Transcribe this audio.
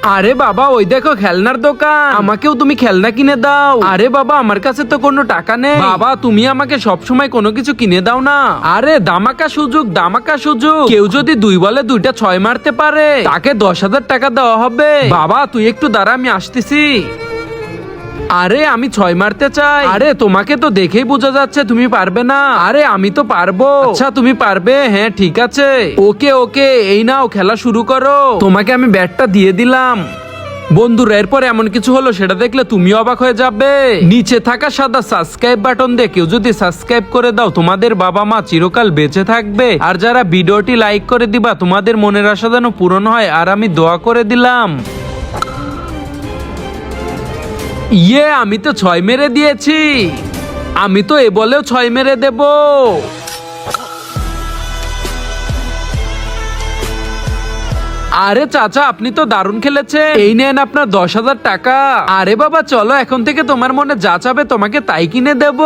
আরে বাবা, ওই দেখো খেলনার দোকান, আমাকেও তুমি খেলনা কিনে দাও। আরে বাবা, আমার কাছে তো কোনো টাকা নেই। বাবা, তুমি আমাকে সবসময় কোনো কিছু কিনে দাও না। আরে দামাকা সুযোগ, দামাকা সুযোগ, কেউ যদি 2 বলে 2টা 6 মারতে পারে তাকে 10,000 টাকা দেওয়া হবে। বাবা তুই একটু দাঁড়া, আমি আসতেছি। আরে আমি 6 মারতে চাই। আরে তোমাকে তো দেখেই বোঝা যাচ্ছে তুমি পারবে না। আরে আমি তো পারবো। আচ্ছা তুমি পারবে, হ্যাঁ ঠিক আছে। ওকে ওকে, এই নাও খেলা শুরু করো। তোমাকে আমি ব্যাটটা দিয়ে দিলাম। বন্ধুরা, এরপর এমন কিছু হলো সেটা দেখলে তুমিও অবাক হয়ে যাবে। নিচে থাকা সাদা সাবস্ক্রাইব বাটন দিয়ে কেউ যদি সাবস্ক্রাইব করে দাও, তোমাদের বাবা মা চিরকাল বেঁচে থাকবে। আর যারা ভিডিওটি লাইক করে দিবা, তোমাদের মনের আশা যেন পূরণ হয়। আর আমি দোয়া করে দিলাম। ইয়ে, আমি তো 6 মেরে দিয়েছি। আমি তো এ বলেও 6 মেরে দেব। আরে চাচা, আপনি তো দারুণ খেলেছেন। এই নেন আপনার 10,000 টাকা। আরে বাবা চলো, এখন থেকে তোমার মনে যা চাবে তোমাকে তাই কিনে দেব।